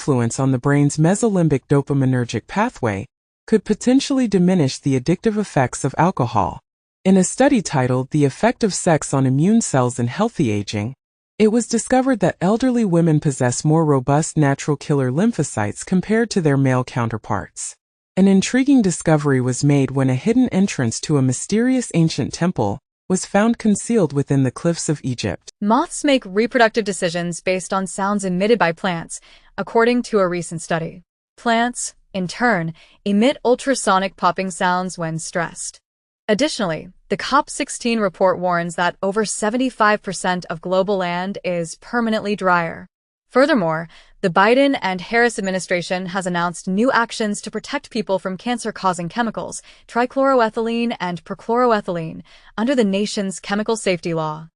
influence on the brain's mesolimbic dopaminergic pathway could potentially diminish the addictive effects of alcohol. In a study titled The Effect of Sex on Immune Cells in Healthy Aging, it was discovered that elderly women possess more robust natural killer lymphocytes compared to their male counterparts. An intriguing discovery was made when a hidden entrance to a mysterious ancient temple was found concealed within the cliffs of Egypt. Moths make reproductive decisions based on sounds emitted by plants, according to a recent study. Plants, in turn, emit ultrasonic popping sounds when stressed. Additionally, the COP16 report warns that over 75% of global land is permanently drier. Furthermore, the Biden and Harris administration has announced new actions to protect people from cancer-causing chemicals, trichloroethylene and perchloroethylene, under the nation's chemical safety law.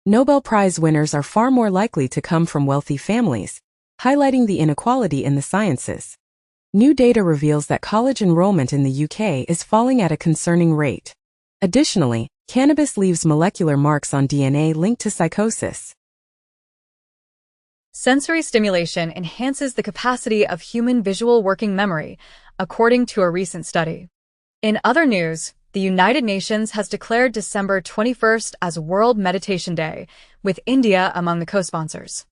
Nobel Prize winners are far more likely to come from wealthy families, highlighting the inequality in the sciences. New data reveals that college enrollment in the UK is falling at a concerning rate. Additionally, cannabis leaves molecular marks on DNA linked to psychosis. Sensory stimulation enhances the capacity of human visual working memory, according to a recent study. In other news, the United Nations has declared December 21st as World Meditation Day, with India among the co-sponsors.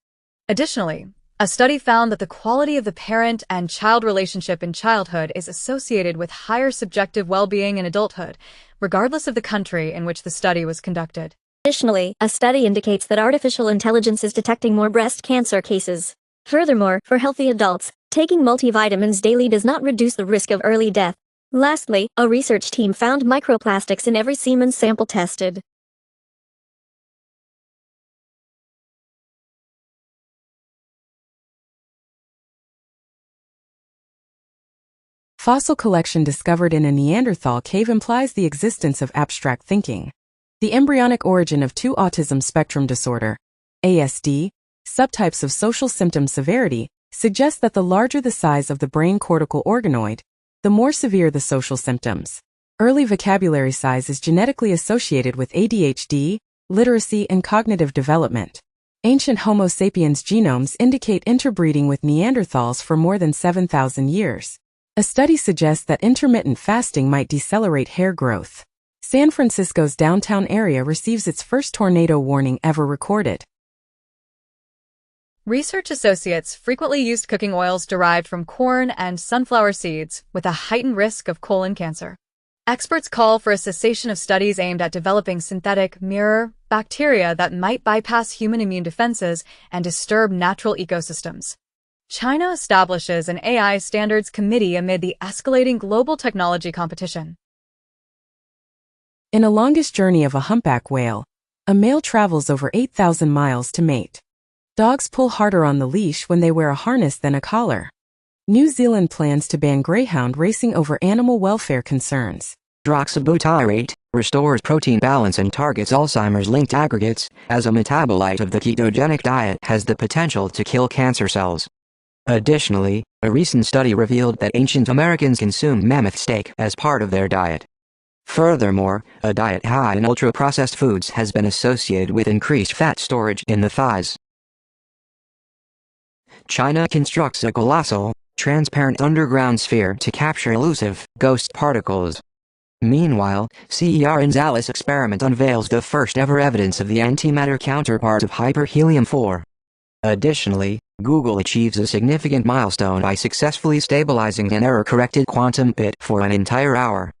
Additionally, a study found that the quality of the parent and child relationship in childhood is associated with higher subjective well-being in adulthood, regardless of the country in which the study was conducted. Additionally, a study indicates that artificial intelligence is detecting more breast cancer cases. Furthermore, for healthy adults, taking multivitamins daily does not reduce the risk of early death. Lastly, a research team found microplastics in every semen sample tested. Fossil collection discovered in a Neanderthal cave implies the existence of abstract thinking. The embryonic origin of 2 autism spectrum disorder, ASD, subtypes of social symptom severity, suggests that the larger the size of the brain cortical organoid, the more severe the social symptoms. Early vocabulary size is genetically associated with ADHD, literacy, and cognitive development. Ancient Homo sapiens genomes indicate interbreeding with Neanderthals for more than 7,000 years. A study suggests that intermittent fasting might decelerate hair growth. San Francisco's downtown area receives its first tornado warning ever recorded. Research associates frequently used cooking oils derived from corn and sunflower seeds with a heightened risk of colon cancer. Experts call for a cessation of studies aimed at developing synthetic mirror bacteria that might bypass human immune defenses and disturb natural ecosystems. China establishes an AI standards committee amid the escalating global technology competition. In a longest journey of a humpback whale, a male travels over 8,000 miles to mate. Dogs pull harder on the leash when they wear a harness than a collar. New Zealand plans to ban greyhound racing over animal welfare concerns. Hydroxybutyrate restores protein balance and targets Alzheimer's-linked aggregates, as a metabolite of the ketogenic diet has the potential to kill cancer cells. Additionally, a recent study revealed that ancient Americans consumed mammoth steak as part of their diet. Furthermore, a diet high in ultra-processed foods has been associated with increased fat storage in the thighs. China constructs a colossal, transparent underground sphere to capture elusive, ghost particles. Meanwhile, CER Gonzalez experiment unveils the first-ever evidence of the antimatter counterpart of hyperhelium-4. Additionally, Google achieves a significant milestone by successfully stabilizing an error-corrected quantum bit for an entire hour.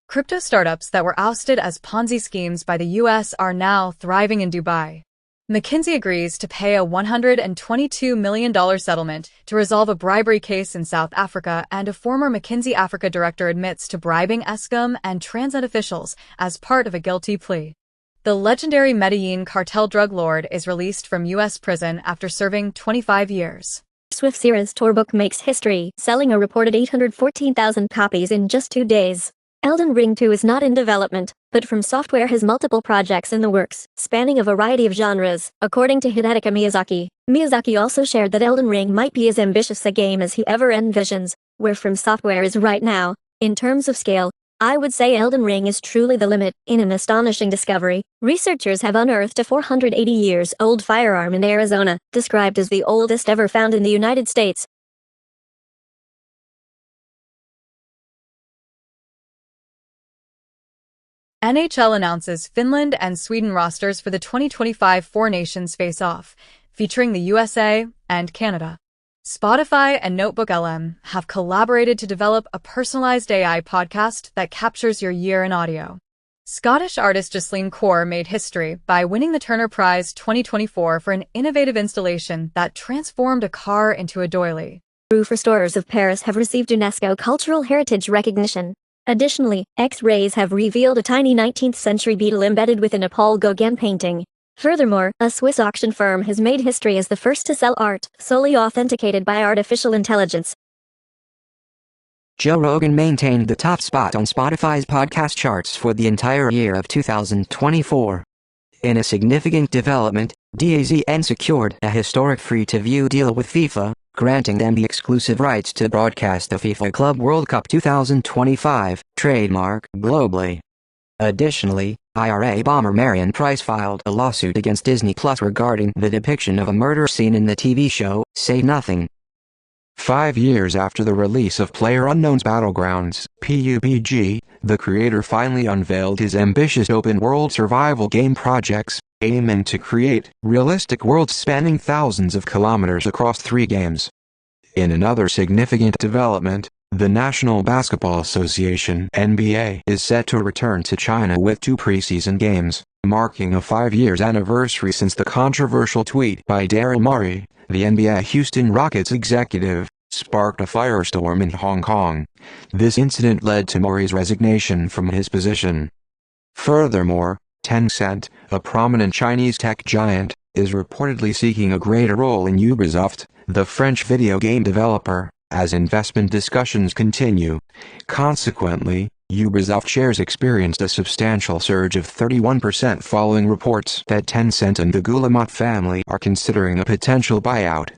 Crypto startups that were ousted as Ponzi schemes by the U.S. are now thriving in Dubai. McKinsey agrees to pay a $122 million settlement to resolve a bribery case in South Africa, and a former McKinsey Africa director admits to bribing Eskom and Transnet officials as part of a guilty plea. The legendary Medellin cartel drug lord is released from U.S. prison after serving 25 years. Swift Series tour book makes history, selling a reported 814,000 copies in just 2 days. Elden Ring 2 is not in development, but From Software has multiple projects in the works, spanning a variety of genres, according to Hidetaka Miyazaki. Miyazaki also shared that Elden Ring might be as ambitious a game as he ever envisions, where From Software is right now. In terms of scale, I would say Elden Ring is truly the limit. In an astonishing discovery, researchers have unearthed a 480-years-old firearm in Arizona, described as the oldest ever found in the United States. NHL announces Finland and Sweden rosters for the 2025 Four Nations Face-Off, featuring the USA and Canada. Spotify and Notebook LM have collaborated to develop a personalized AI podcast that captures your year in audio. Scottish artist Ghislaine Kaur made history by winning the Turner Prize 2024 for an innovative installation that transformed a car into a doily. Roof restorers of Paris have received UNESCO Cultural Heritage recognition. Additionally, X-rays have revealed a tiny 19th-century beetle embedded within a Paul Gauguin painting. Furthermore, a Swiss auction firm has made history as the first to sell art solely authenticated by artificial intelligence. Joe Rogan maintained the top spot on Spotify's podcast charts for the entire year of 2024. In a significant development, DAZN secured a historic free-to-view deal with FIFA, granting them the exclusive rights to broadcast the FIFA Club World Cup 2025 trademark globally. Additionally, IRA bomber Marion Price filed a lawsuit against Disney Plus regarding the depiction of a murder scene in the TV show Say Nothing. 5 years after the release of PlayerUnknown's Battlegrounds, PUBG, the creator finally unveiled his ambitious open-world survival game projects, aiming to create realistic worlds spanning thousands of kilometers across 3 games. In another significant development, the National Basketball Association (NBA) is set to return to China with 2 preseason games, marking a 5-year anniversary since the controversial tweet by Daryl Morey, the NBA Houston Rockets executive, sparked a firestorm in Hong Kong. This incident led to Morey's resignation from his position. Furthermore, Tencent, a prominent Chinese tech giant, is reportedly seeking a greater role in Ubisoft, the French video game developer, as investment discussions continue. Consequently, Ubisoft shares experienced a substantial surge of 31% following reports that Tencent and the Guillemot family are considering a potential buyout.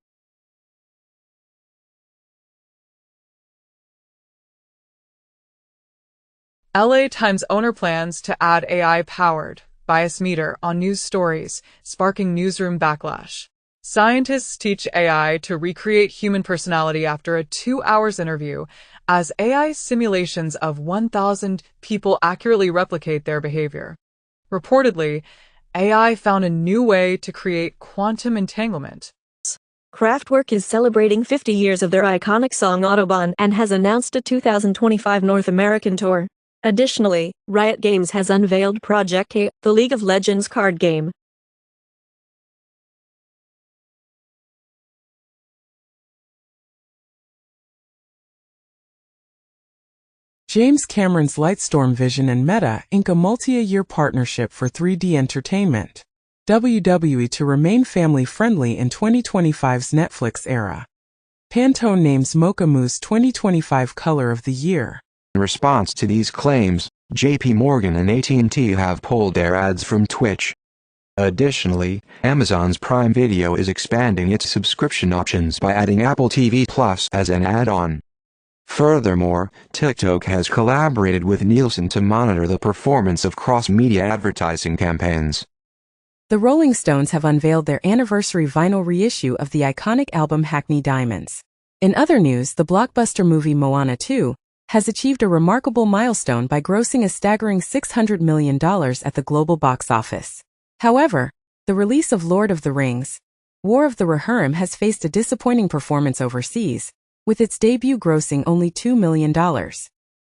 LA Times owner plans to add AI-powered bias meter on news stories, sparking newsroom backlash. Scientists teach AI to recreate human personality after a 2-hour interview, as AI simulations of 1,000 people accurately replicate their behavior. Reportedly, AI found a new way to create quantum entanglement. Kraftwerk is celebrating 50 years of their iconic song Autobahn and has announced a 2025 North American tour. Additionally, Riot Games has unveiled Project K, the League of Legends card game. James Cameron's Lightstorm Vision and Meta ink a multi-year partnership for 3D entertainment. WWE to remain family-friendly in 2025's Netflix era. Pantone names Mocha Mousse 2025 Color of the Year. In response to these claims, JP Morgan and AT&T have pulled their ads from Twitch. Additionally, Amazon's Prime Video is expanding its subscription options by adding Apple TV Plus as an add-on. Furthermore, TikTok has collaborated with Nielsen to monitor the performance of cross-media advertising campaigns. The Rolling Stones have unveiled their anniversary vinyl reissue of the iconic album Hackney Diamonds. In other news, the blockbuster movie Moana 2 has achieved a remarkable milestone by grossing a staggering $600 million at the global box office. However, the release of Lord of the Rings, War of the Rohirrim has faced a disappointing performance overseas, with its debut grossing only $2 million.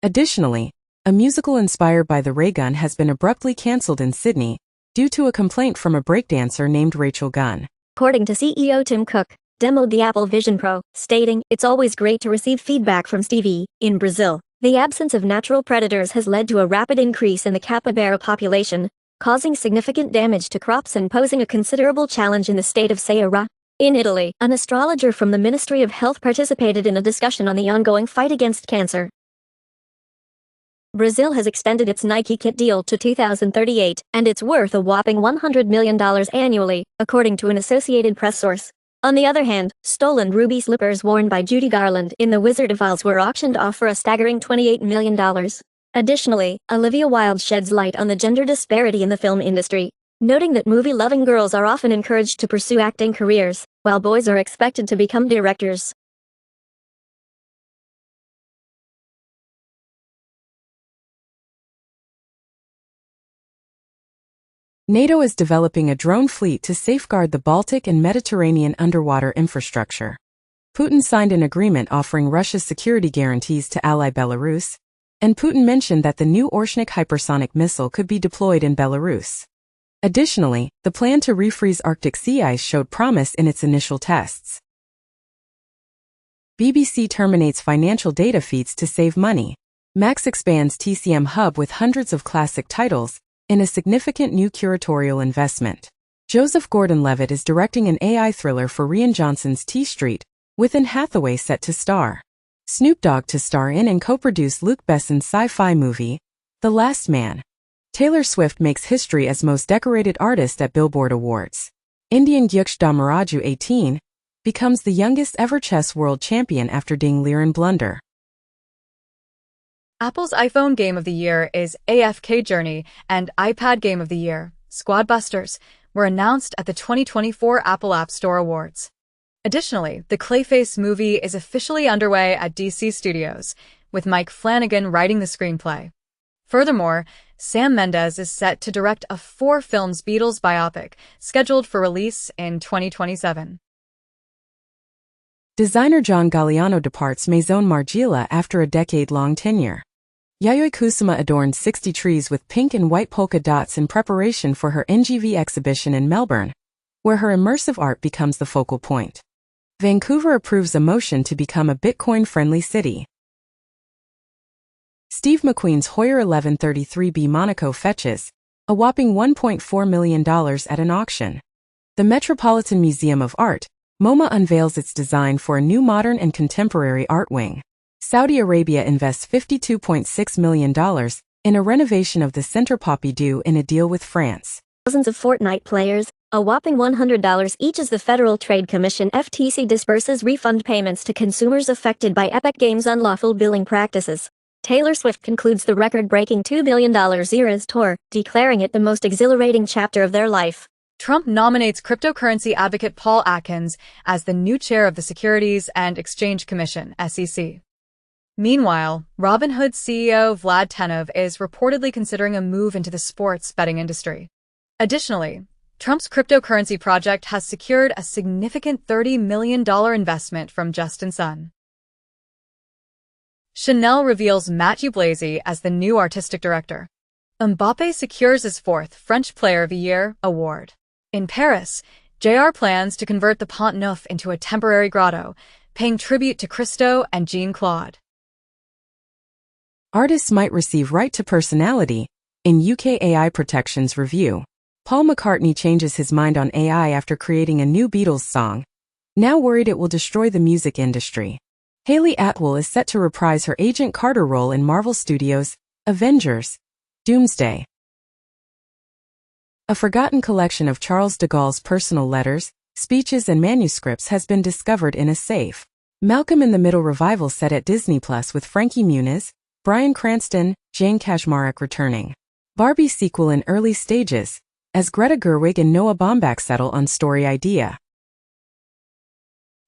Additionally, a musical inspired by the ray gun has been abruptly cancelled in Sydney due to a complaint from a breakdancer named Rachel Gunn. According to CEO Tim Cook, demoed the Apple Vision Pro, stating, "It's always great to receive feedback from Stevie." In Brazil, the absence of natural predators has led to a rapid increase in the capybara population, causing significant damage to crops and posing a considerable challenge in the state of Ceará. In Italy, an astrologer from the Ministry of Health participated in a discussion on the ongoing fight against cancer. Brazil has extended its Nike kit deal to 2038, and it's worth a whopping $100 million annually, according to an Associated Press source. On the other hand, stolen ruby slippers worn by Judy Garland in The Wizard of Oz were auctioned off for a staggering $28 million. Additionally, Olivia Wilde sheds light on the gender disparity in the film industry, noting that movie-loving girls are often encouraged to pursue acting careers, while boys are expected to become directors. NATO is developing a drone fleet to safeguard the Baltic and Mediterranean underwater infrastructure. Putin signed an agreement offering Russia's security guarantees to ally Belarus, and Putin mentioned that the new Orshnik hypersonic missile could be deployed in Belarus. Additionally, the plan to refreeze Arctic sea ice showed promise in its initial tests. BBC terminates financial data feeds to save money. Max expands TCM Hub with hundreds of classic titles, in a significant new curatorial investment. Joseph Gordon-Levitt is directing an AI thriller for Rian Johnson's T Street, with Anne Hathaway set to star. Snoop Dogg to star in and co-produce Luc Besson's sci-fi movie, The Last Man. Taylor Swift makes history as most decorated artist at Billboard Awards. Indian Gyuksh Damaraju 18 becomes the youngest ever chess world champion after Ding Liren blunder. Apple's iPhone Game of the Year is AFK Journey, and iPad Game of the Year, Squad Busters, were announced at the 2024 Apple App Store Awards. Additionally, the Clayface movie is officially underway at DC Studios, with Mike Flanagan writing the screenplay. Furthermore, Sam Mendes is set to direct a 4-films Beatles biopic, scheduled for release in 2027. Designer John Galliano departs Maison Margiela after a decade-long tenure. Yayoi Kusama adorned 60 trees with pink and white polka dots in preparation for her NGV exhibition in Melbourne, where her immersive art becomes the focal point. Vancouver approves a motion to become a Bitcoin-friendly city. Steve McQueen's Hoyer 1133B Monaco fetches a whopping $1.4 million at an auction. The Metropolitan Museum of Art, MoMA, unveils its design for a new modern and contemporary art wing. Saudi Arabia invests $52.6 million in a renovation of the Centre Pompidou in a deal with France. Thousands of Fortnite players, a whopping $100 each, as the Federal Trade Commission (FTC) disperses refund payments to consumers affected by Epic Games' unlawful billing practices. Taylor Swift concludes the record-breaking $2 billion Eras tour, declaring it the most exhilarating chapter of their life. Trump nominates cryptocurrency advocate Paul Atkins as the new chair of the Securities and Exchange Commission (SEC). Meanwhile, Robinhood CEO Vlad Tenev is reportedly considering a move into the sports betting industry. Additionally, Trump's cryptocurrency project has secured a significant $30 million investment from Justin Sun. Chanel reveals Matthew Blazy as the new artistic director. Mbappé secures his 4th French Player of the Year award. In Paris, JR plans to convert the Pont Neuf into a temporary grotto, paying tribute to Christo and Jean-Claude. Artists might receive right to personality in UK AI protections review. Paul McCartney changes his mind on AI after creating a new Beatles song, now worried it will destroy the music industry. Hayley Atwell is set to reprise her Agent Carter role in Marvel Studios' Avengers: Doomsday. A forgotten collection of Charles de Gaulle's personal letters, speeches and manuscripts has been discovered in a safe. Malcolm in the Middle revival set at Disney Plus with Frankie Muniz, Bryan Cranston, Jane Kaczmarek returning. Barbie sequel in early stages, as Greta Gerwig and Noah Baumbach settle on story idea.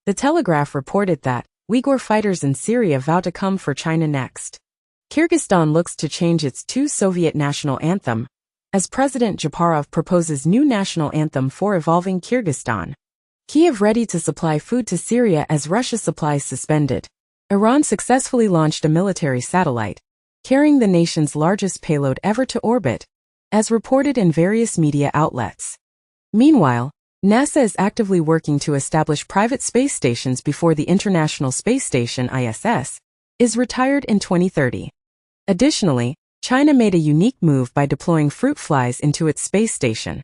The Telegraph reported that Uyghur fighters in Syria vow to come for China next. Kyrgyzstan looks to change its two Soviet national anthem, as President Japarov proposes new national anthem for evolving Kyrgyzstan. Kiev ready to supply food to Syria as Russia supplies suspended. Iran successfully launched a military satellite, carrying the nation's largest payload ever to orbit, as reported in various media outlets. Meanwhile, NASA is actively working to establish private space stations before the International Space Station (ISS) is retired in 2030. Additionally, China made a unique move by deploying fruit flies into its space station.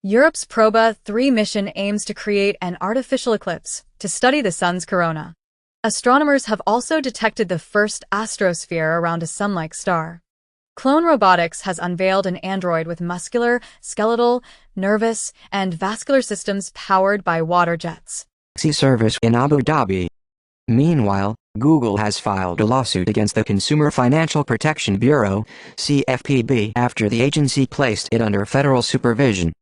Europe's Proba 3 mission aims to create an artificial eclipse to study the sun's corona. Astronomers have also detected the first astrosphere around a sun-like star. Clone Robotics has unveiled an android with muscular, skeletal, nervous, and vascular systems powered by water jets. Taxi service in Abu Dhabi. Meanwhile, Google has filed a lawsuit against the Consumer Financial Protection Bureau, CFPB, after the agency placed it under federal supervision.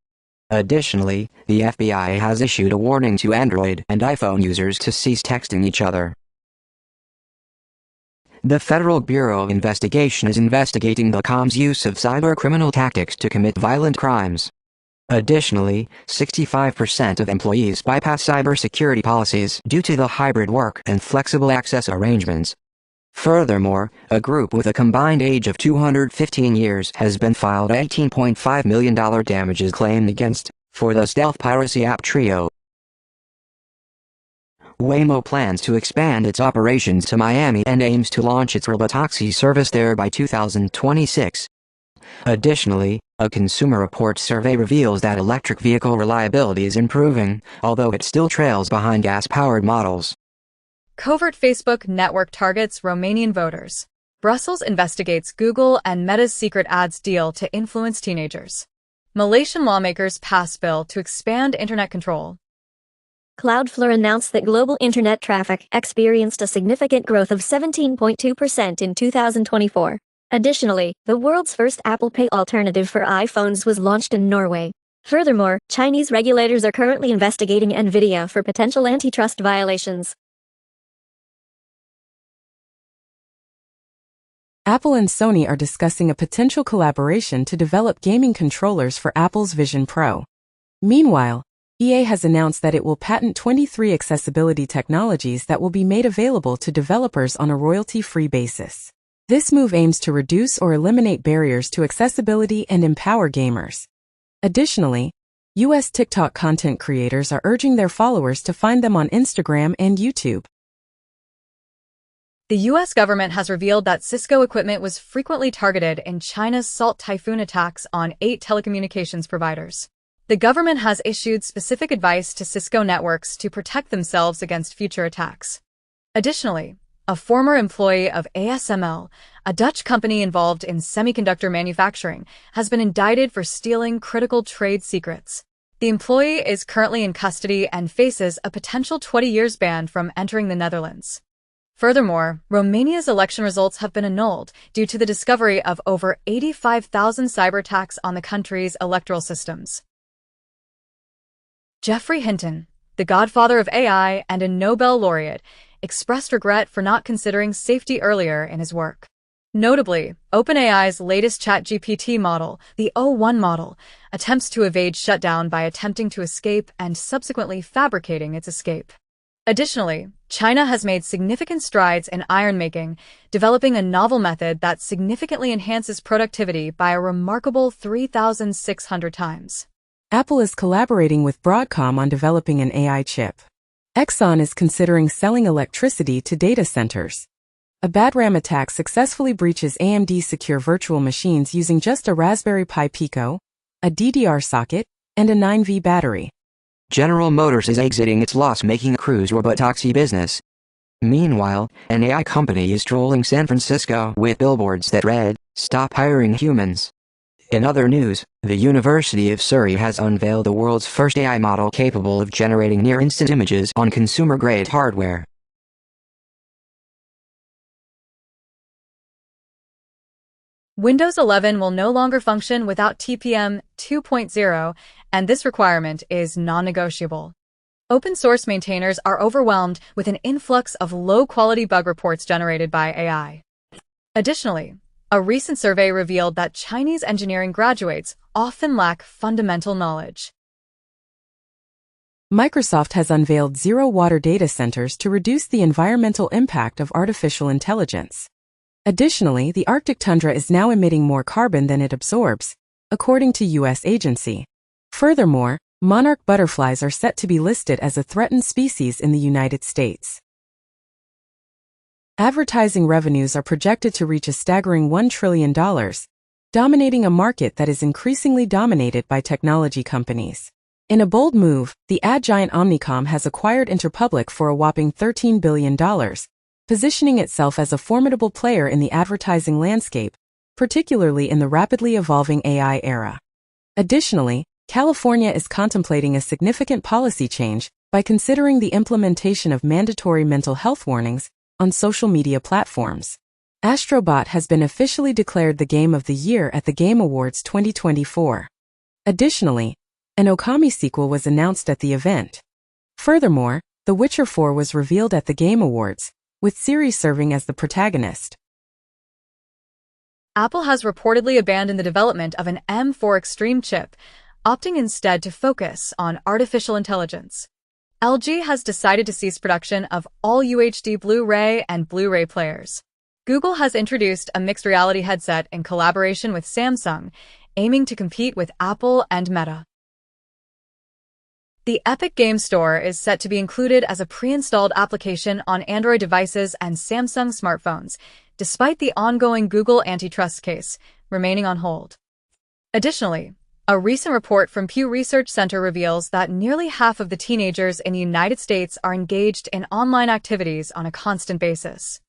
Additionally, the FBI has issued a warning to Android and iPhone users to cease texting each other. The Federal Bureau of Investigation is investigating the com's use of cybercriminal tactics to commit violent crimes. Additionally, 65% of employees bypass cybersecurity policies due to the hybrid work and flexible access arrangements. Furthermore, a group with a combined age of 215 years has been filed a $18.5 million damages claim against, for the stealth piracy app Trio. Waymo plans to expand its operations to Miami and aims to launch its robotaxi service there by 2026. Additionally, a Consumer Reports survey reveals that electric vehicle reliability is improving, although it still trails behind gas-powered models. Covert Facebook network targets Romanian voters. Brussels investigates Google and Meta's secret ads deal to influence teenagers. Malaysian lawmakers pass bill to expand internet control. Cloudflare announced that global internet traffic experienced a significant growth of 17.2% in 2024. Additionally, the world's first Apple Pay alternative for iPhones was launched in Norway. Furthermore, Chinese regulators are currently investigating NVIDIA for potential antitrust violations. Apple and Sony are discussing a potential collaboration to develop gaming controllers for Apple's Vision Pro. Meanwhile, EA has announced that it will patent 23 accessibility technologies that will be made available to developers on a royalty-free basis. This move aims to reduce or eliminate barriers to accessibility and empower gamers. Additionally, US TikTok content creators are urging their followers to find them on Instagram and YouTube. The U.S. government has revealed that Cisco equipment was frequently targeted in China's Salt Typhoon attacks on 8 telecommunications providers. The government has issued specific advice to Cisco networks to protect themselves against future attacks. Additionally, a former employee of ASML, a Dutch company involved in semiconductor manufacturing, has been indicted for stealing critical trade secrets. The employee is currently in custody and faces a potential 20 years ban from entering the Netherlands. Furthermore, Romania's election results have been annulled due to the discovery of over 85,000 cyber attacks on the country's electoral systems. Geoffrey Hinton, the godfather of AI and a Nobel laureate, expressed regret for not considering safety earlier in his work. Notably, OpenAI's latest ChatGPT model, the O1 model, attempts to evade shutdown by attempting to escape and subsequently fabricating its escape. Additionally, China has made significant strides in iron-making, developing a novel method that significantly enhances productivity by a remarkable 3,600 times. Apple is collaborating with Broadcom on developing an AI chip. Exxon is considering selling electricity to data centers. A bad RAM attack successfully breaches AMD secure virtual machines using just a Raspberry Pi Pico, a DDR socket, and a 9V battery. General Motors is exiting its loss-making cruise robotaxi business. Meanwhile, an AI company is trolling San Francisco with billboards that read, "Stop hiring humans." In other news, the University of Surrey has unveiled the world's first AI model capable of generating near-instant images on consumer-grade hardware. Windows 11 will no longer function without TPM 2.0, and this requirement is non-negotiable. Open-source maintainers are overwhelmed with an influx of low-quality bug reports generated by AI. Additionally, a recent survey revealed that Chinese engineering graduates often lack fundamental knowledge. Microsoft has unveiled zero-water data centers to reduce the environmental impact of artificial intelligence. Additionally, the Arctic tundra is now emitting more carbon than it absorbs, according to U.S. agency. Furthermore, monarch butterflies are set to be listed as a threatened species in the United States. Advertising revenues are projected to reach a staggering $1 trillion, dominating a market that is increasingly dominated by technology companies. In a bold move, the ad giant Omnicom has acquired Interpublic for a whopping $13 billion, positioning itself as a formidable player in the advertising landscape, particularly in the rapidly evolving AI era. Additionally, California is contemplating a significant policy change by considering the implementation of mandatory mental health warnings on social media platforms. Astrobot has been officially declared the Game of the Year at the Game Awards 2024. Additionally, an Okami sequel was announced at the event. Furthermore, The Witcher 4 was revealed at the Game Awards, with Ciri serving as the protagonist. Apple has reportedly abandoned the development of an M4 Extreme chip, opting instead to focus on artificial intelligence. LG has decided to cease production of all UHD Blu-ray and Blu-ray players. Google has introduced a mixed reality headset in collaboration with Samsung, aiming to compete with Apple and Meta. The Epic Games Store is set to be included as a pre-installed application on Android devices and Samsung smartphones, despite the ongoing Google antitrust case remaining on hold. Additionally, a recent report from Pew Research Center reveals that nearly half of the teenagers in the United States are engaged in online activities on a constant basis.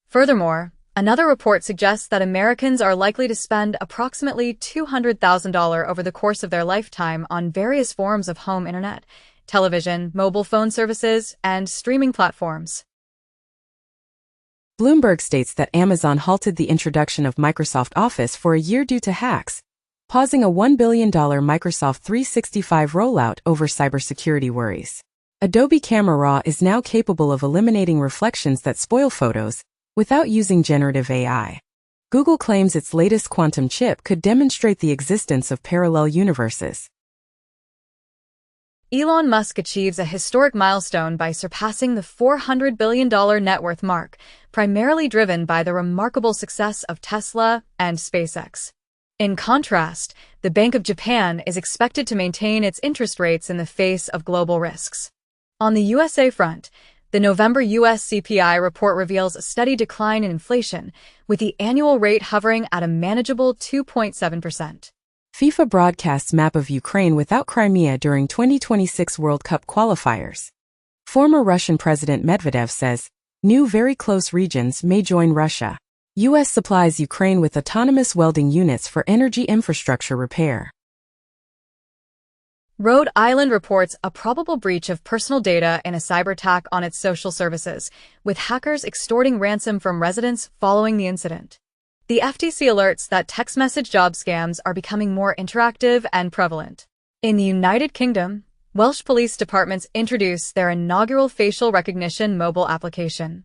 Furthermore, another report suggests that Americans are likely to spend approximately $200,000 over the course of their lifetime on various forms of home internet, television, mobile phone services, and streaming platforms. Bloomberg states that Amazon halted the introduction of Microsoft Office for a year due to hacks, pausing a $1 billion Microsoft 365 rollout over cybersecurity worries. Adobe Camera Raw is now capable of eliminating reflections that spoil photos without using generative AI. Google claims its latest quantum chip could demonstrate the existence of parallel universes. Elon Musk achieves a historic milestone by surpassing the $400 billion net worth mark, primarily driven by the remarkable success of Tesla and SpaceX. In contrast, the Bank of Japan is expected to maintain its interest rates in the face of global risks. On the USA front, the November U.S. CPI report reveals a steady decline in inflation, with the annual rate hovering at a manageable 2.7%. FIFA broadcasts map of Ukraine without Crimea during 2026 World Cup qualifiers. Former Russian President Medvedev says, new very close regions may join Russia. U.S. supplies Ukraine with autonomous welding units for energy infrastructure repair. Rhode Island reports a probable breach of personal data in a cyber attack on its social services, with hackers extorting ransom from residents following the incident. The FTC alerts that text message job scams are becoming more interactive and prevalent. In the United Kingdom, Welsh police departments introduce their inaugural facial recognition mobile application.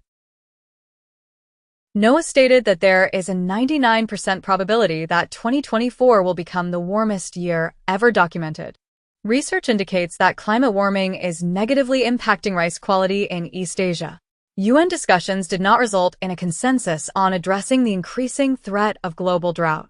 NOAA stated that there is a 99% probability that 2024 will become the warmest year ever documented. Research indicates that climate warming is negatively impacting rice quality in East Asia. UN discussions did not result in a consensus on addressing the increasing threat of global drought.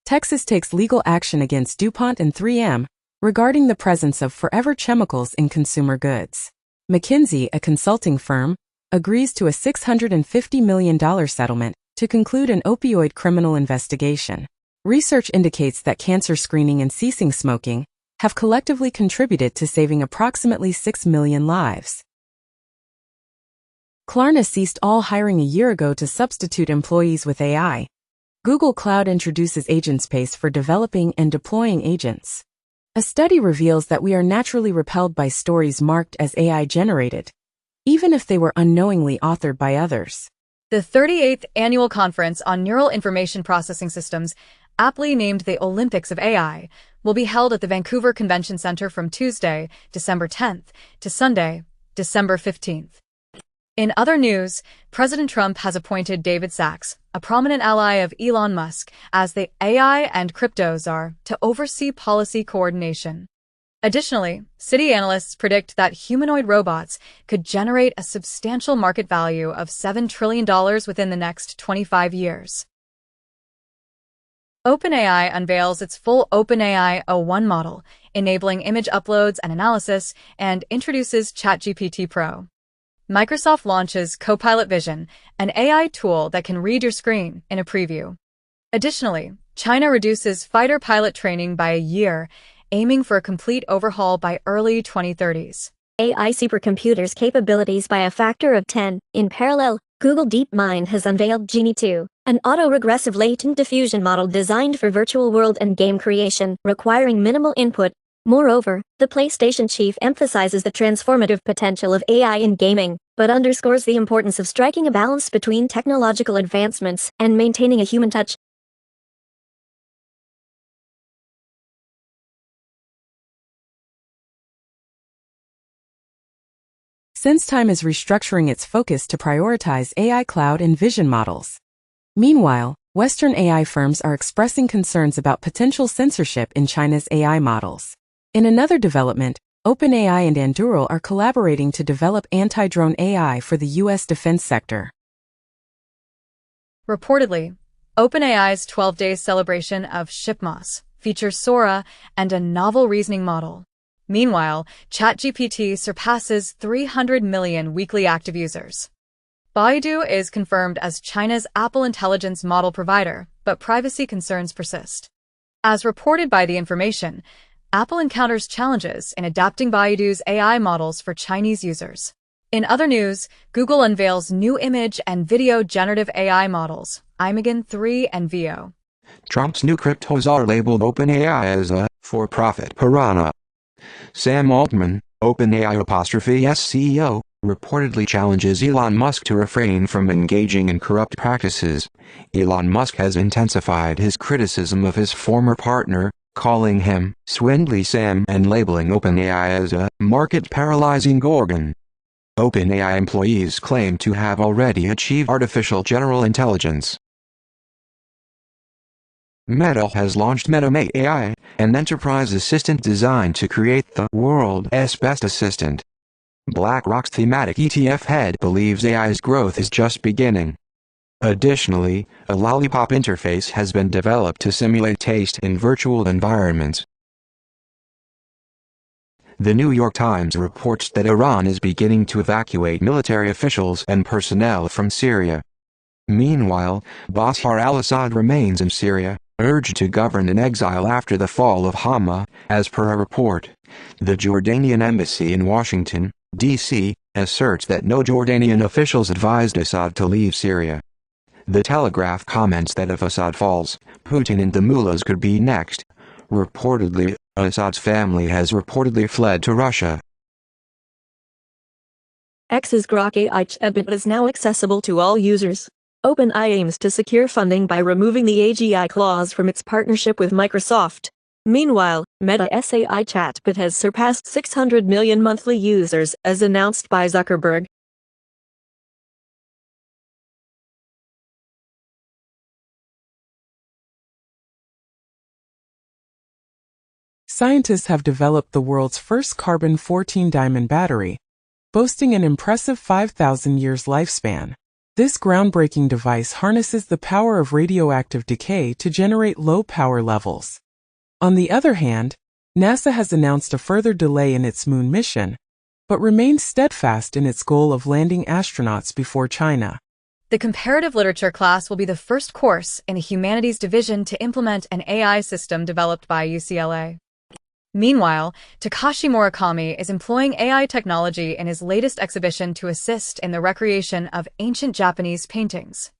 Texas takes legal action against DuPont and 3M regarding the presence of forever chemicals in consumer goods. McKinsey, a consulting firm, agrees to a $650 million settlement to conclude an opioid criminal investigation. Research indicates that cancer screening and ceasing smoking have collectively contributed to saving approximately 6 million lives. Klarna ceased all hiring a year ago to substitute employees with AI. Google Cloud introduces AgentSpace for developing and deploying agents. A study reveals that we are naturally repelled by stories marked as AI-generated, even if they were unknowingly authored by others. The 38th Annual Conference on Neural Information Processing Systems, aptly named the Olympics of AI, will be held at the Vancouver Convention Centre from Tuesday, December 10th, to Sunday, December 15th. In other news, President Trump has appointed David Sachs, a prominent ally of Elon Musk, as the AI and crypto czar to oversee policy coordination. Additionally, Citi analysts predict that humanoid robots could generate a substantial market value of $7 trillion within the next 25 years. OpenAI unveils its full OpenAI o1 model, enabling image uploads and analysis, and introduces ChatGPT Pro. Microsoft launches Copilot Vision, an AI tool that can read your screen, in a preview. Additionally, China reduces fighter pilot training by a year, aiming for a complete overhaul by early 2030s. AI supercomputers capabilities by a factor of 10. In parallel, Google DeepMind has unveiled Genie 2, an autoregressive latent diffusion model designed for virtual world and game creation, requiring minimal input. Moreover, the PlayStation chief emphasizes the transformative potential of AI in gaming, but underscores the importance of striking a balance between technological advancements and maintaining a human touch. SenseTime is restructuring its focus to prioritize AI cloud and vision models. Meanwhile, Western AI firms are expressing concerns about potential censorship in China's AI models. In another development, OpenAI and Anduril are collaborating to develop anti-drone AI for the U.S. defense sector. Reportedly, OpenAI's 12-day celebration of Shipmas features Sora and a novel reasoning model. Meanwhile, ChatGPT surpasses 300 million weekly active users. Baidu is confirmed as China's Apple intelligence model provider, but privacy concerns persist. As reported by The Information, Apple encounters challenges in adapting Baidu's AI models for Chinese users. In other news, Google unveils new image and video generative AI models, Imagen 3 and Veo. Trump's new crypto czar labeled OpenAI as a for-profit piranha. Sam Altman, OpenAI''s CEO, reportedly challenges Elon Musk to refrain from engaging in corrupt practices. Elon Musk has intensified his criticism of his former partner, calling him Swindly Sam and labeling OpenAI as a market-paralyzing gorgon. OpenAI employees claim to have already achieved artificial general intelligence. Meta has launched MetaMate AI, an enterprise assistant designed to create the world's best assistant. BlackRock's thematic ETF head believes AI's growth is just beginning. Additionally, a lollipop interface has been developed to simulate taste in virtual environments. The New York Times reports that Iran is beginning to evacuate military officials and personnel from Syria. Meanwhile, Bashar al-Assad remains in Syria, urged to govern in exile after the fall of Hama, as per a report. The Jordanian embassy in Washington, D.C., asserts that no Jordanian officials advised Assad to leave Syria. The Telegraph comments that if Assad falls, Putin and the mullahs could be next. Reportedly, Assad's family has reportedly fled to Russia. X's Grok AI chatbot is now accessible to all users. OpenAI aims to secure funding by removing the AGI clause from its partnership with Microsoft. Meanwhile, Meta's AI chatbot has surpassed 600 million monthly users, as announced by Zuckerberg. Scientists have developed the world's first carbon-14 diamond battery, boasting an impressive 5,000 years lifespan. This groundbreaking device harnesses the power of radioactive decay to generate low power levels. On the other hand, NASA has announced a further delay in its moon mission, but remains steadfast in its goal of landing astronauts before China. The comparative literature class will be the first course in the humanities division to implement an AI system developed by UCLA. Meanwhile, Takashi Murakami is employing AI technology in his latest exhibition to assist in the recreation of ancient Japanese paintings.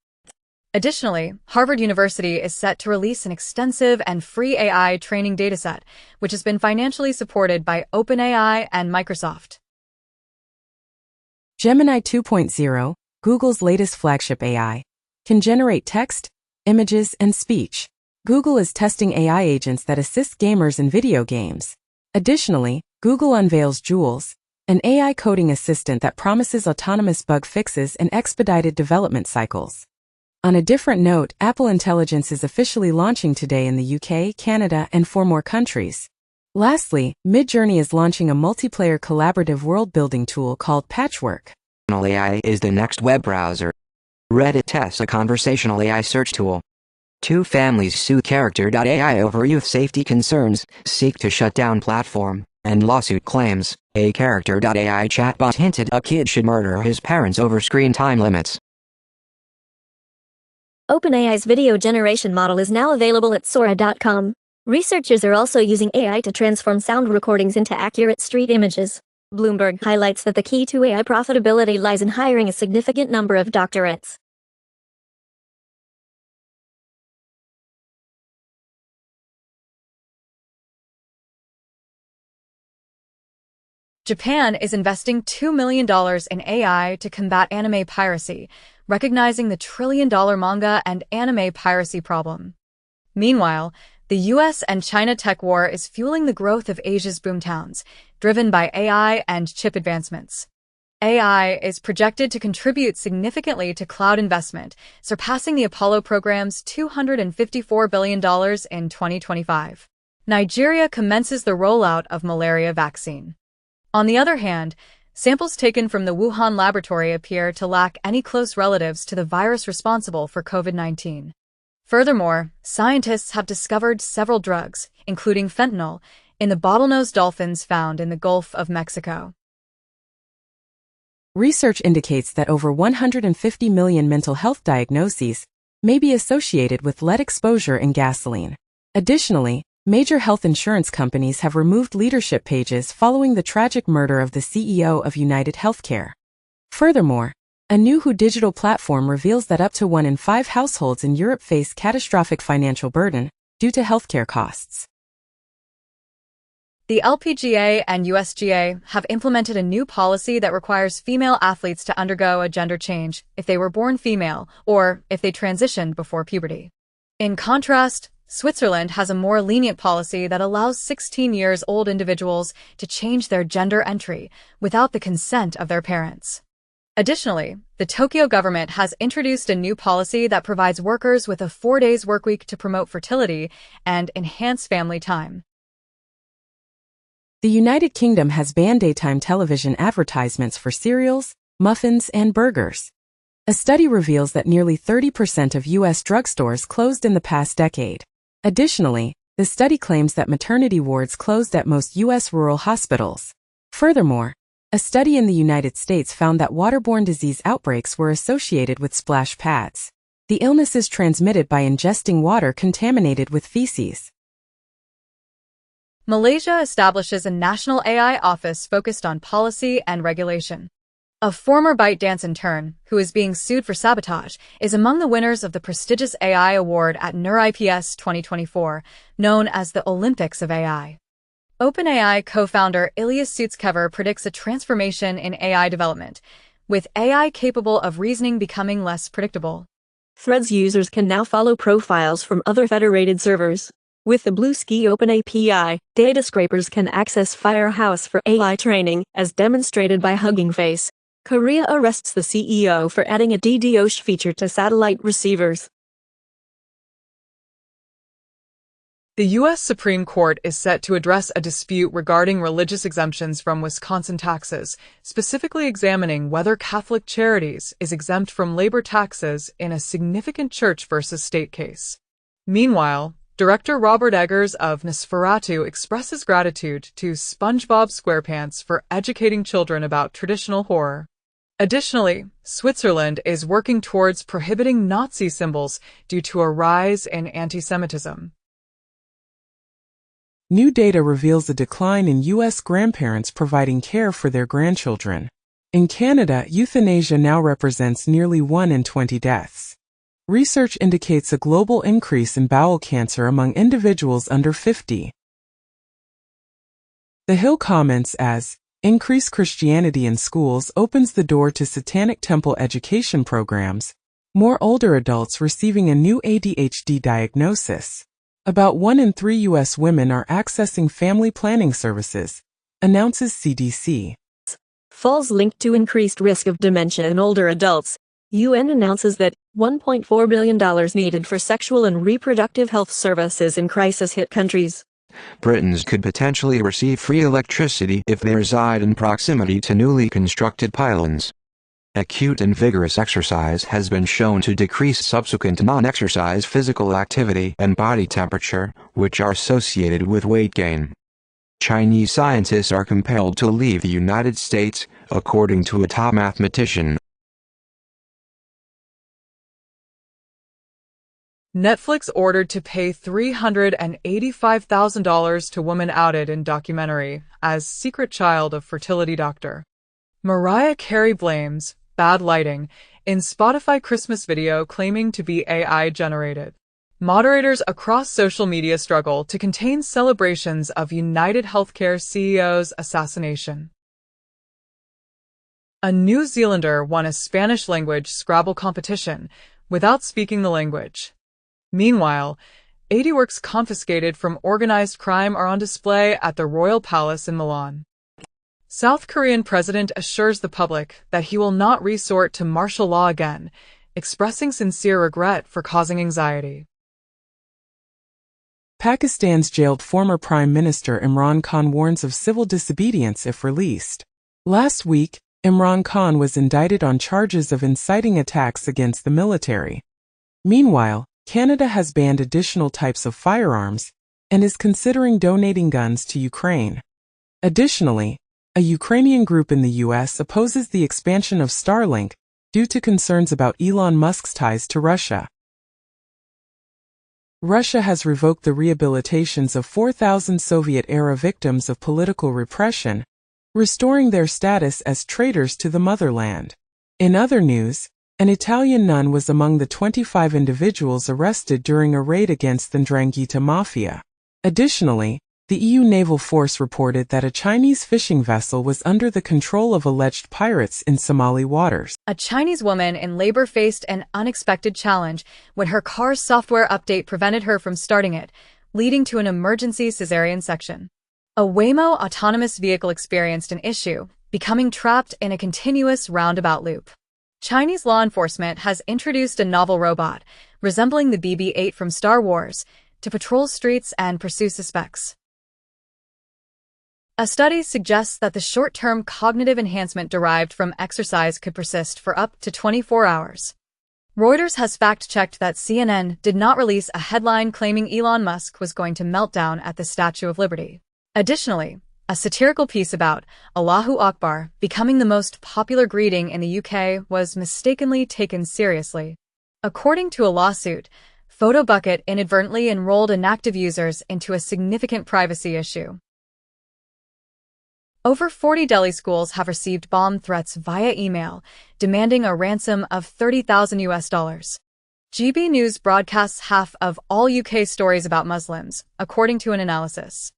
Additionally, Harvard University is set to release an extensive and free AI training dataset, which has been financially supported by OpenAI and Microsoft. Gemini 2.0, Google's latest flagship AI, can generate text, images, and speech. Google is testing AI agents that assist gamers in video games. Additionally, Google unveils Jules, an AI coding assistant that promises autonomous bug fixes and expedited development cycles. On a different note, Apple Intelligence is officially launching today in the UK, Canada, and 4 more countries. Lastly, Midjourney is launching a multiplayer collaborative world-building tool called Patchwork. AI is the next web browser. Reddit tests a conversational AI search tool. 2 families sue Character.ai over youth safety concerns, seek to shut down platform, and lawsuit claims a Character.ai chatbot hinted a kid should murder his parents over screen time limits. OpenAI's video generation model is now available at Sora.com. Researchers are also using AI to transform sound recordings into accurate street images. Bloomberg highlights that the key to AI profitability lies in hiring a significant number of doctorates. Japan is investing $2 million in AI to combat anime piracy, recognizing the trillion-dollar manga and anime piracy problem. Meanwhile, the US and China tech war is fueling the growth of Asia's boomtowns, driven by AI and chip advancements. AI is projected to contribute significantly to cloud investment, surpassing the Apollo program's $254 billion in 2025. Nigeria commences the rollout of malaria vaccine. On the other hand, samples taken from the Wuhan laboratory appear to lack any close relatives to the virus responsible for COVID-19. Furthermore, scientists have discovered several drugs, including fentanyl, in the bottlenose dolphins found in the Gulf of Mexico. Research indicates that over 150 million mental health diagnoses may be associated with lead exposure in gasoline. Additionally, major health insurance companies have removed leadership pages following the tragic murder of the CEO of United Healthcare. Furthermore, a new WHO digital platform reveals that up to 1 in 5 households in Europe face catastrophic financial burden due to healthcare costs. The LPGA and USGA have implemented a new policy that requires female athletes to undergo a gender change if they were born female or if they transitioned before puberty. In contrast, Switzerland has a more lenient policy that allows 16-year-old individuals to change their gender entry without the consent of their parents. Additionally, the Tokyo government has introduced a new policy that provides workers with a 4-day workweek to promote fertility and enhance family time. The United Kingdom has banned daytime television advertisements for cereals, muffins, and burgers. A study reveals that nearly 30% of U.S. drugstores closed in the past decade. Additionally, the study claims that maternity wards closed at most U.S. rural hospitals. Furthermore, a study in the United States found that waterborne disease outbreaks were associated with splash pads. The illness is transmitted by ingesting water contaminated with feces. Malaysia establishes a national AI office focused on policy and regulation. A former ByteDance intern, who is being sued for sabotage, is among the winners of the prestigious AI award at NeurIPS 2024, known as the Olympics of AI. OpenAI co-founder Ilya Sutskever predicts a transformation in AI development, with AI capable of reasoning becoming less predictable. Threads users can now follow profiles from other federated servers. With the Bluesky Open API, data scrapers can access Firehouse for AI training, as demonstrated by Hugging Face. Korea arrests the CEO for adding a DDoS feature to satellite receivers. The U.S. Supreme Court is set to address a dispute regarding religious exemptions from Wisconsin taxes, specifically examining whether Catholic Charities is exempt from labor taxes in a significant church versus state case. Meanwhile, Director Robert Eggers of Nosferatu expresses gratitude to SpongeBob SquarePants for educating children about traditional horror. Additionally, Switzerland is working towards prohibiting Nazi symbols due to a rise in anti-Semitism. New data reveals a decline in U.S. grandparents providing care for their grandchildren. In Canada, euthanasia now represents nearly 1 in 20 deaths. Research indicates a global increase in bowel cancer among individuals under 50. The Hill comments as, "Increased Christianity in schools opens the door to satanic temple education programs, more older adults receiving a new ADHD diagnosis. About 1 in 3 U.S. women are accessing family planning services," announces CDC. Falls linked to increased risk of dementia in older adults. UN announces that $1.4 billion needed for sexual and reproductive health services in crisis-hit countries. Britons could potentially receive free electricity if they reside in proximity to newly constructed pylons. Acute and vigorous exercise has been shown to decrease subsequent non-exercise physical activity and body temperature, which are associated with weight gain. Chinese scientists are compelled to leave the United States, according to a top mathematician. Netflix ordered to pay $385,000 to woman outed in documentary as secret child of fertility doctor. Mariah Carey blames bad lighting in Spotify Christmas video claiming to be AI generated. Moderators across social media struggle to contain celebrations of United Healthcare CEO's assassination. A New Zealander won a Spanish-language Scrabble competition without speaking the language. Meanwhile, 80 works confiscated from organized crime are on display at the Royal Palace in Milan. South Korean president assures the public that he will not resort to martial law again, expressing sincere regret for causing anxiety. Pakistan's jailed former Prime Minister Imran Khan warns of civil disobedience if released. Last week, Imran Khan was indicted on charges of inciting attacks against the military. Meanwhile, Canada has banned additional types of firearms and is considering donating guns to Ukraine. Additionally, a Ukrainian group in the U.S. opposes the expansion of Starlink due to concerns about Elon Musk's ties to Russia. Russia has revoked the rehabilitations of 4,000 Soviet-era victims of political repression, restoring their status as traitors to the motherland. In other news, an Italian nun was among the 25 individuals arrested during a raid against the 'Ndrangheta mafia. Additionally, the EU naval force reported that a Chinese fishing vessel was under the control of alleged pirates in Somali waters. A Chinese woman in labor faced an unexpected challenge when her car's software update prevented her from starting it, leading to an emergency cesarean section. A Waymo autonomous vehicle experienced an issue, becoming trapped in a continuous roundabout loop. Chinese law enforcement has introduced a novel robot, resembling the BB-8 from Star Wars, to patrol streets and pursue suspects. A study suggests that the short-term cognitive enhancement derived from exercise could persist for up to 24 hours. Reuters has fact-checked that CNN did not release a headline claiming Elon Musk was going to melt down at the Statue of Liberty. Additionally, a satirical piece about Allahu Akbar becoming the most popular greeting in the UK was mistakenly taken seriously. According to a lawsuit, PhotoBucket inadvertently enrolled inactive users into a significant privacy issue. Over 40 Delhi schools have received bomb threats via email, demanding a ransom of $30,000. GB News broadcasts half of all UK stories about Muslims, according to an analysis.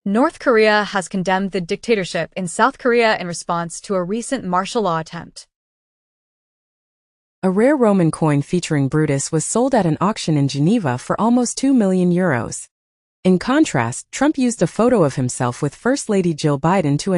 North Korea has condemned the dictatorship in South Korea in response to a recent martial law attempt. A rare Roman coin featuring Brutus was sold at an auction in Geneva for almost €2 million. In contrast, Trump used a photo of himself with First Lady Jill Biden to